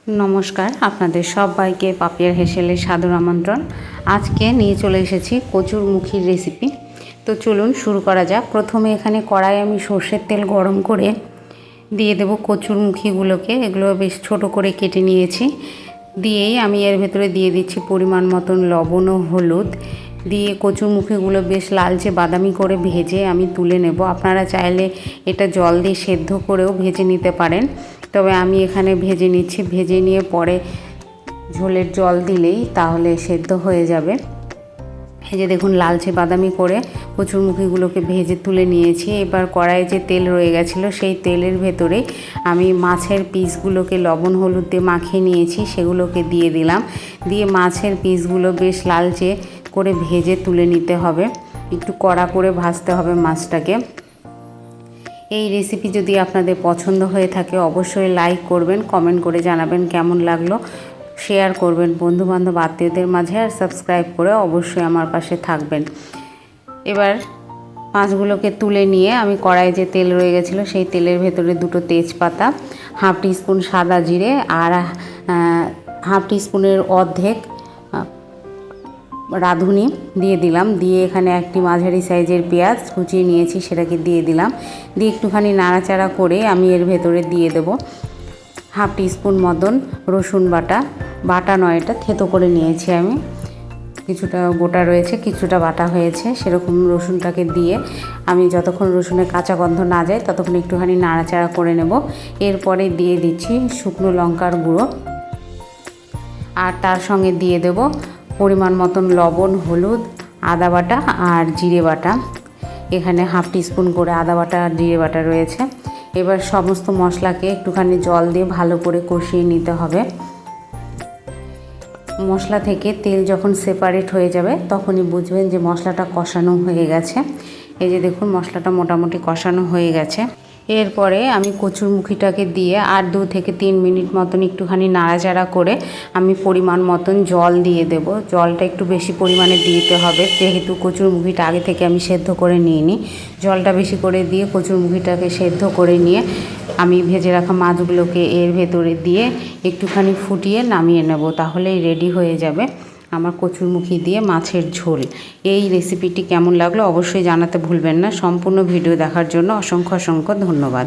নমস্কার, আপনাদের সবাইকে পাপিয়ার হেসেলের সাদর আমন্ত্রণ। আজকে নিয়ে চলে এসেছি কচুরমুখীর রেসিপি। তো চলুন শুরু করা যাক। প্রথমে এখানে কড়াই আমি সর্ষের তেল গরম করে দিয়ে দেব কচুরমুখীগুলোকে। এগুলো বেশ ছোট করে কেটে নিয়েছি। দিয়েই আমি এর ভেতরে দিয়ে দিচ্ছি পরিমাণ মতন লবণ ও হলুদ। দিয়ে কচুরমুখীগুলো বেশ লালচে বাদামি করে ভেজে আমি তুলে নেব। আপনারা চাইলে এটা জল দিয়ে সেদ্ধ করেও ভেজে নিতে পারেন, তবে আমি এখানে ভেজে নিচ্ছি। ভেজে নিয়ে পরে ঝোলের জল দিলেই তাহলে সেদ্ধ হয়ে যাবে। এই যে দেখুন লালচে বাদামি করে কচুরমুখীগুলোকে ভেজে তুলে নিয়েছি। এবার কড়াইয়ে যে তেল রয়ে গেছিলো সেই তেলের ভেতরে আমি মাছের পিসগুলোকে লবণ হলুদ দিয়ে মাখিয়ে নিয়েছি, সেগুলোকে দিয়ে দিলাম। দিয়ে মাছের পিসগুলো বেশ লালচে করে ভেজে তুলে নিতে হবে। একটু কড়া করে ভাজতে হবে মাছটাকে। এই রেসিপি যদি আপনাদের পছন্দ হয়ে থাকে অবশ্যই লাইক করবেন, কমেন্ট করে জানাবেন কেমন লাগলো, শেয়ার করবেন বন্ধুবান্ধব আত্মীয়দের মাঝে, আর সাবস্ক্রাইব করে অবশ্যই আমার পাশে থাকবেন। এবার মাছগুলোকে তুলে নিয়ে আমি কড়াইয়ে যে তেল রয়ে গেছিলো সেই তেলের ভেতরে দুটো তেজপাতা, হাফ টিস্পুন সাদা জিরে আর হাফ টিস্পুনের অর্ধেক রাঁধুনি দিয়ে দিলাম। দিয়ে এখানে একটি মাঝারি সাইজের পেঁয়াজ কুচিয়ে নিয়েছি, সেটাকে দিয়ে দিলাম। দিয়ে একটুখানি নাড়াচাড়া করে আমি এর ভেতরে দিয়ে দেব হাফ টিস্পুন মতন রসুন বাটা। বাটা নয়, এটা থেতো করে নিয়েছি আমি। কিছুটা গোটা রয়েছে, কিছুটা বাটা হয়েছে। সেরকম রসুনটাকে দিয়ে আমি যতক্ষণ রসুনের কাঁচা গন্ধ না যায় ততক্ষণ একটুখানি নাড়াচাড়া করে নেব। এরপরে দিয়ে দিচ্ছি শুকনো লঙ্কার গুঁড়ো, আর তার সঙ্গে দিয়ে দেব পরিমাণ মতন লবণ, হলুদ, আদা বাটা আর জিরে বাটা। এখানে হাফ টিস্পুন করে আদা বাটা আর জিরে বাটা রয়েছে। এবার সমস্ত মশলাকে একটুখানি জল দিয়ে ভালো করে কষিয়ে নিতে হবে। মশলা থেকে তেল যখন সেপারেট হয়ে যাবে তখনই বুঝবেন যে মশলাটা কষানো হয়ে গেছে। এই যে দেখুন মশলাটা মোটামুটি কষানো হয়ে গেছে। এরপরে আমি কচুরমুখীটাকে দিয়ে আর 2 থেকে 3 মিনিট মতন একটুখানি নাড়াচাড়া করে আমি পরিমাণ মতন জল দিয়ে দেব। জলটা একটু বেশি পরিমাণে দিতে হবে, যেহেতু কচুরমুখীটা আগে থেকে আমি সেদ্ধ করে নিইনি। জলটা বেশি করে দিয়ে কচুরমুখীটাকে সেদ্ধ করে নিয়ে আমি ভেজে রাখা মাছগুলোকে এর ভেতরে দিয়ে একটুখানি ফুটিয়ে নামিয়ে নেব। তাহলেই রেডি হয়ে যাবে আমার কচুরমুখী দিয়ে মাছের ঝোল। এই রেসিপিটি কেমন লাগলো অবশ্যই জানাতে ভুলবেন না। সম্পূর্ণ ভিডিও দেখার জন্য অসংখ্য ধন্যবাদ।